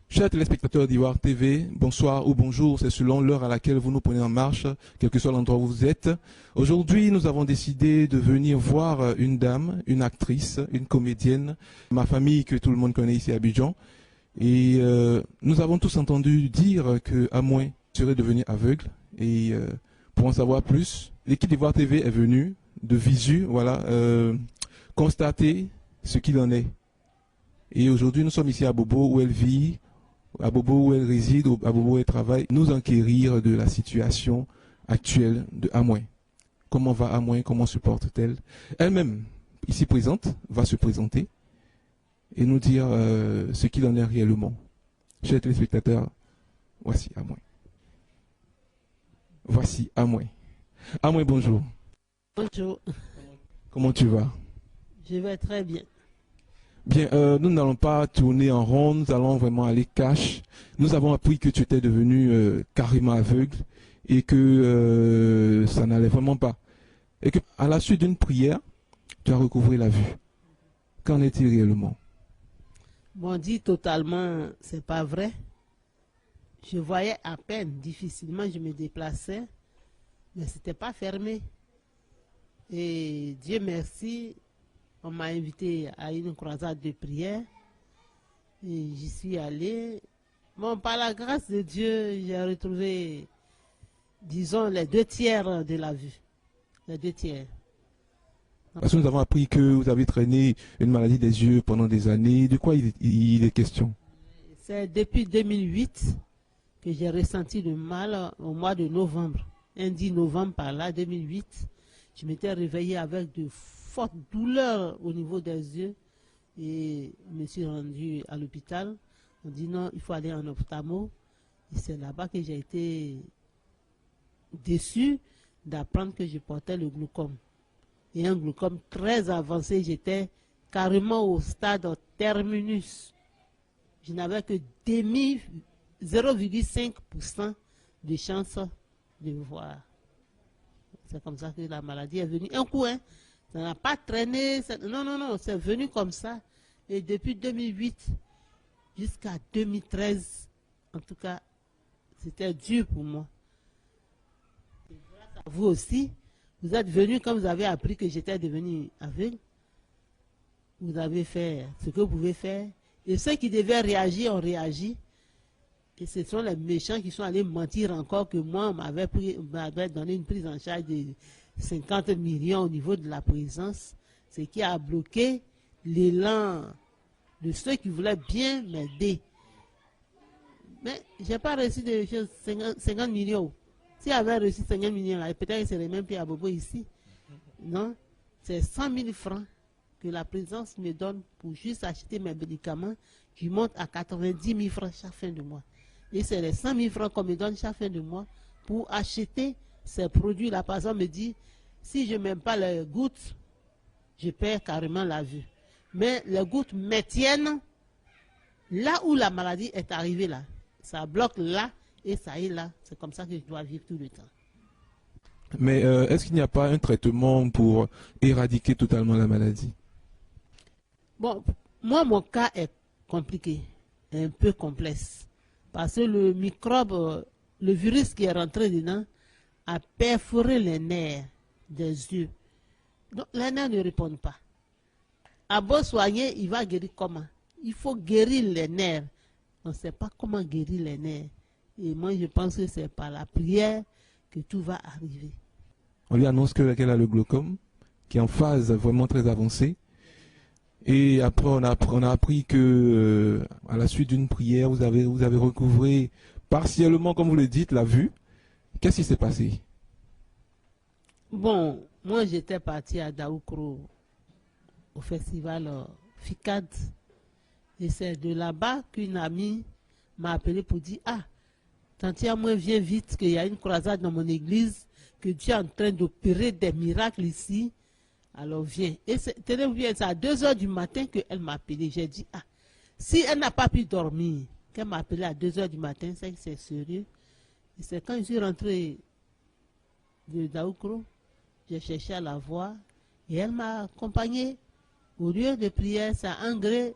Chers téléspectateurs d'Ivoire TV, bonsoir ou bonjour, c'est selon l'heure à laquelle vous nous prenez en marche, quel que soit l'endroit où vous êtes. Aujourd'hui, nous avons décidé de venir voir une dame, une actrice, une comédienne, ma famille que tout le monde connaît ici à Abidjan. Et nous avons tous entendu dire que Amouin serait devenu aveugle. Et pour en savoir plus, l'équipe d'Ivoire TV est venue de visu, voilà, constater ce qu'il en est. Et aujourd'hui, nous sommes ici à Bobo où elle vit, à Bobo où elle réside, à Bobo où elle travaille, nous enquérir de la situation actuelle de Amouin. Comment va Amouin, comment se porte-t-elle? Elle-même, ici présente, va se présenter et nous dire ce qu'il en est réellement. Chers téléspectateurs, voici Amouin. Voici Amouin. Amouin, bonjour. Bonjour. Comment tu vas? Je vais très bien. Bien, nous n'allons pas tourner en rond, nous allons vraiment aller cash. Nous avons appris que tu étais devenu carrément aveugle et que ça n'allait vraiment pas. Et que à la suite d'une prière, tu as recouvré la vue. Qu'en est-il réellement? Bon, dit totalement, c'est pas vrai. Je voyais à peine, difficilement, je me déplaçais, mais c'était pas fermé. Et Dieu merci, on m'a invité à une croisade de prière et j'y suis allé. Bon, par la grâce de Dieu, j'ai retrouvé, disons, les 2/3 de la vue. Les 2/3. Parce que nous avons appris que vous avez traîné une maladie des yeux pendant des années. De quoi il est question? C'est depuis 2008 que j'ai ressenti le mal au mois de novembre. Un 10 novembre par là, 2008. Je m'étais réveillée avec de fortes douleurs au niveau des yeux et je me suis rendue à l'hôpital. On dit non, il faut aller en ophtalmo. Et c'est là-bas que j'ai été déçue d'apprendre que je portais le glaucome. Et un glaucome très avancé, j'étais carrément au stade terminus. Je n'avais que 0,5% de chance de voir. C'est comme ça que la maladie est venue. Un coup, hein, ça n'a pas traîné. Non, c'est venu comme ça. Et depuis 2008 jusqu'à 2013, en tout cas, c'était dur pour moi. Et grâce à vous aussi, vous êtes venus quand vous avez appris que j'étais devenu aveugle. Vous avez fait ce que vous pouvez faire. Et ceux qui devaient réagir ont réagi. Et ce sont les méchants qui sont allés mentir encore que moi, on m'avait donné une prise en charge de 50 millions au niveau de la présence. Ce qui a bloqué l'élan de ceux qui voulaient bien m'aider. Mais je n'ai pas reçu de 50 millions. Si j'avais reçu 50 millions, peut-être que ce serait même plus à Bobo ici. Non, c'est 100 000 francs que la présence me donne pour juste acheter mes médicaments qui montent à 90 000 francs chaque fin de mois. Et c'est les 100 000 francs qu'on me donne chaque fin de mois pour acheter ces produits-là. Par exemple, me dit, si je ne m'aime pas les gouttes, je perds carrément la vue. Mais les gouttes me tiennent là où la maladie est arrivée là. Ça bloque là et ça est là. C'est comme ça que je dois vivre tout le temps. Mais est-ce qu'il n'y a pas un traitement pour éradiquer totalement la maladie? Bon, moi, mon cas est compliqué, un peu complexe. Parce que le microbe, le virus qui est rentré dedans, a perforé les nerfs des yeux. Donc, les nerfs ne répondent pas. À beau soigner, il va guérir comment? Il faut guérir les nerfs. On ne sait pas comment guérir les nerfs. Et moi, je pense que c'est par la prière que tout va arriver. On lui annonce qu'elle a le glaucome, qui est en phase vraiment très avancée. Et après, on a appris que, à la suite d'une prière, vous avez recouvré partiellement, comme vous le dites, la vue. Qu'est-ce qui s'est passé? Bon, moi, j'étais partie à Daoukro, au festival FICAD. Et c'est de là-bas qu'une amie m'a appelé pour dire, ah, Tanti Amouin, viens vite, qu'il y a une croisade dans mon église, que Dieu est en train d'opérer des miracles ici. Alors viens. Et c'est à 2 h du matin qu'elle m'a appelé. J'ai dit, ah, si elle n'a pas pu dormir, qu'elle m'a appelé à 2 h du matin, c'est que c'est sérieux. Et c'est quand je suis rentré de Daoukro, j'ai cherché à la voir et elle m'a accompagné. Au lieu de prière, ça a engré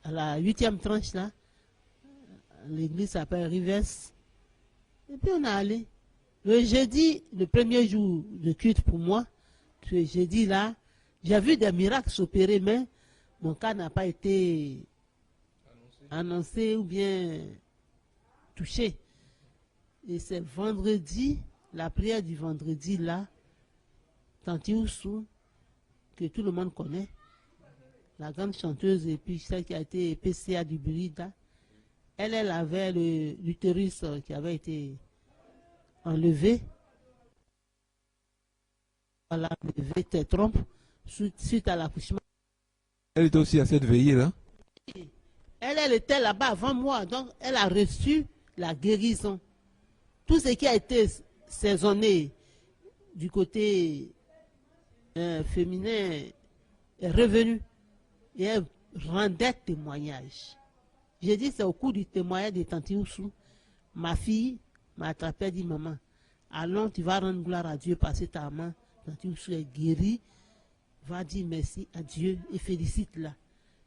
à la 8e tranche là. L'église s'appelle Rivers. Et puis on est allé. Le jeudi, le premier jour de culte pour moi, ce jeudi là, j'ai vu des miracles s'opérer, mais mon cas n'a pas été annoncé ou bien touché. Et c'est vendredi, la prière du vendredi là, Tanti Oussou, que tout le monde connaît, la grande chanteuse et puis celle qui a été PCA du Burida, elle avait l'utérus qui avait été enlevé. Elle a enlevé tes trompes suite à l'accouchement. Elle était aussi à cette veillée-là? Elle était là-bas avant moi, donc elle a reçu la guérison. Tout ce qui a été saisonné du côté féminin est revenu et elle rendait témoignage. J'ai dit, c'est au cours du témoignage de Tanti Oussou, ma fille m'a attrapé et dit, maman, allons, tu vas rendre gloire à Dieu parce que ta maman, Tanti Oussou est guérie, va dire merci à Dieu et félicite-la.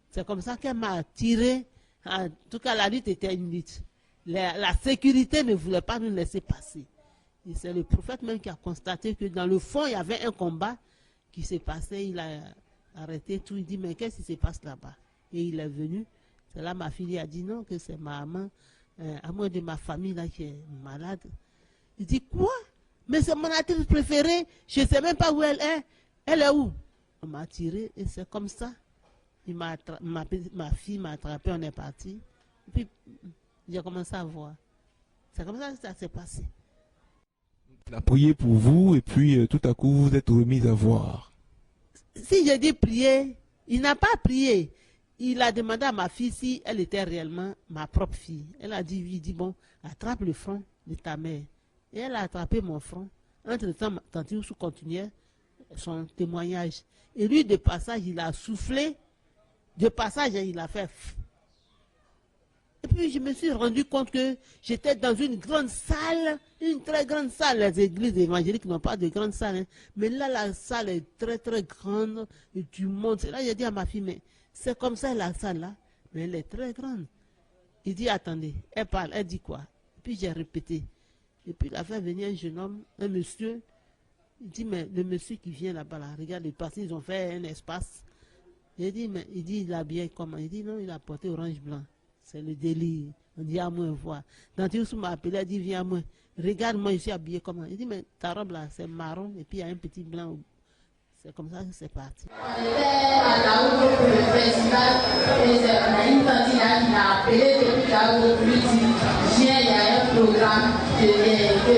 C'est comme ça qu'elle m'a attiré. En tout cas, la lutte était une lutte. La sécurité ne voulait pas nous laisser passer. Et c'est le prophète même qui a constaté que dans le fond, il y avait un combat qui s'est passé. Il a arrêté tout. Il dit, mais qu'est-ce qui se passe là-bas? Et il est venu. C'est là ma fille a dit non, que c'est ma maman, à moi de ma famille là qui est malade. Il dit, quoi? Mais c'est mon actrice préférée. Je ne sais même pas où elle est. Elle est où? On m'a tiré et c'est comme ça. Ma fille m'a attrapé, on est parti. Et puis, j'ai commencé à voir. C'est comme ça que ça s'est passé. Il a prié pour vous et puis tout à coup vous êtes remis à voir. Si j'ai dit prier, il n'a pas prié. Il a demandé à ma fille si elle était réellement ma propre fille. Elle a dit oui, il dit bon, attrape le front de ta mère. Et elle a attrapé mon front. Entre-temps, Tanti Oussou continuait son témoignage. Et lui, de passage, il a soufflé. De passage, il a fait. Et puis, je me suis rendu compte que j'étais dans une grande salle, une très grande salle. Les églises évangéliques n'ont pas de grande salle. Hein. Mais là, la salle est très, très grande. Et tu montes. Là, j'ai dit à ma fille, mais c'est comme ça la salle là. Mais elle est très grande. Il dit, attendez. Elle parle. Elle dit quoi? Et puis, j'ai répété. Et puis, il a fait venir un jeune homme, un monsieur. Il dit, mais le monsieur qui vient là-bas, là, regarde, ils ont fait un espace. Il dit, mais il a bien comment? Il dit, non, il a porté orange blanc. C'est le délire. On dit, à moi, voir. Tanti Oussou m'a appelé, il dit, viens à moi. Regarde-moi, je suis habillé comment? Il dit, mais ta robe là, c'est marron, et puis il y a un petit blanc. C'est comme ça que c'est parti. On était à Kaogo pour le festival, et on a une tante là qui m'a appelé depuis Kaogo pour lui dire, viens, il y a un programme que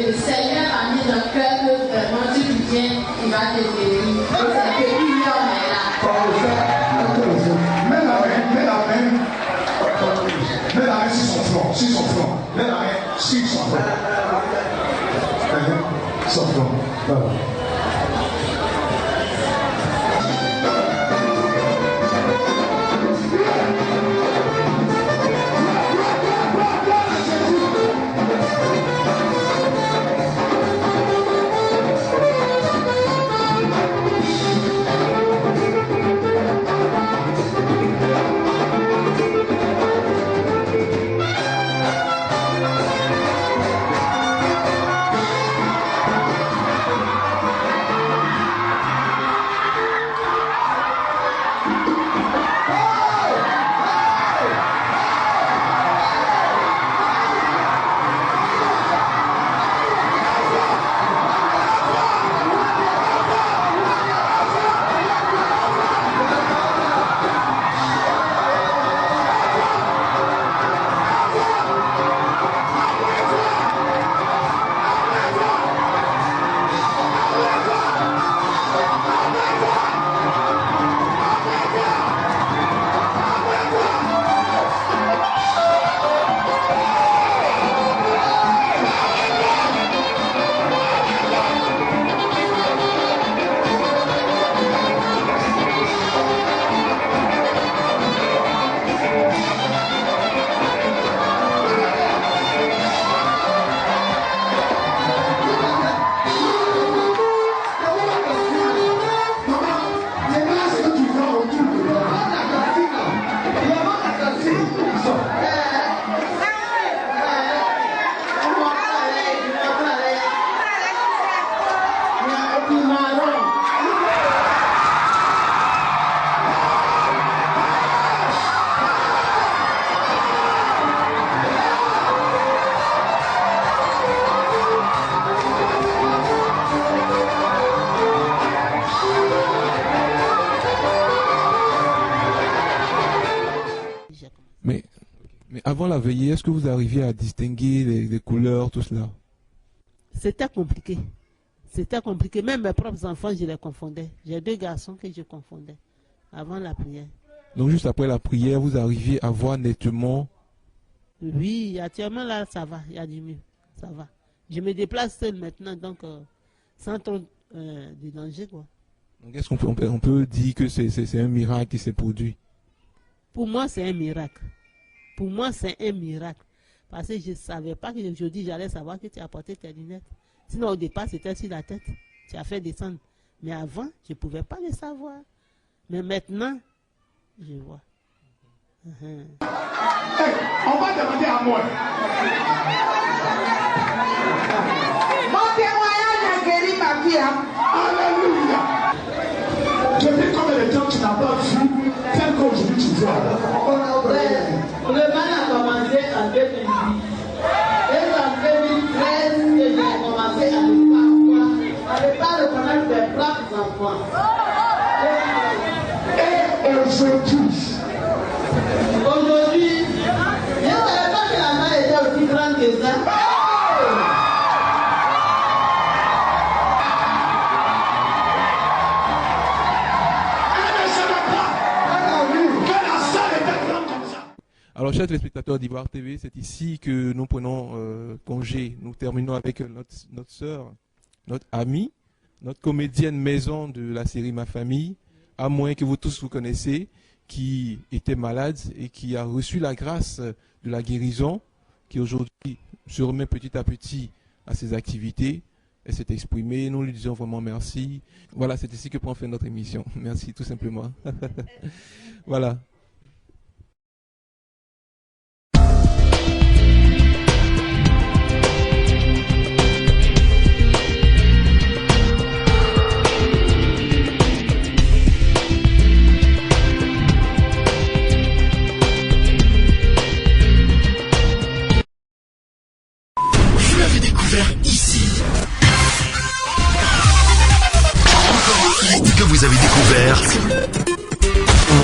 le Seigneur a mis dans le cœur que vraiment si tu viens, il va te guérir. Et c'est depuis hier, on est là. Mets la main sur son front, Mets la main sur son front. Son front. Voilà. avant la veillée, est-ce que vous arriviez à distinguer les couleurs, tout cela? C'était compliqué. C'était compliqué. Même mes propres enfants, je les confondais. J'ai 2 garçons que je confondais avant la prière. Donc juste après la prière, vous arriviez à voir nettement? Oui, actuellement là, ça va. Il y a du mieux. Ça va. Je me déplace seul maintenant, donc sans trop de danger, quoi. Donc est-ce qu'on peut dire que c'est un miracle qui s'est produit? Pour moi, c'est un miracle. Pour moi, c'est un miracle. Parce que je ne savais pas qu'aujourd'hui, j'allais savoir que tu as porté tes lunettes. Sinon, au départ, c'était sur la tête. Tu as fait descendre. Mais avant, je ne pouvais pas le savoir. Mais maintenant, je vois. Hey, on va demander à moi. Mon témoignage a guéri ma vie. Alléluia. Depuis combien de temps tu n'as pas vu tel qu'aujourd'hui tu vois? Le mal a commencé en 2010. Et en 2013, que j'ai commencé à ne pas reconnaître mes propres enfants. Et aujourd'hui, je ne savais pas que la main était aussi grande que ça. Alors, chers téléspectateurs d'Ivoire TV, c'est ici que nous prenons congé. Nous terminons avec notre sœur, notre amie, notre comédienne maison de la série Ma Famille, à moins que vous tous vous connaissez, qui était malade et qui a reçu la grâce de la guérison, qui aujourd'hui se remet petit à petit à ses activités. Elle s'est exprimée, nous lui disons vraiment merci. Voilà, c'est ici que prend fin notre émission. Merci tout simplement. Voilà. Ici. Que vous avez découvert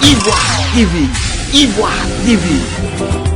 Ivoire TV. Ivoire TV.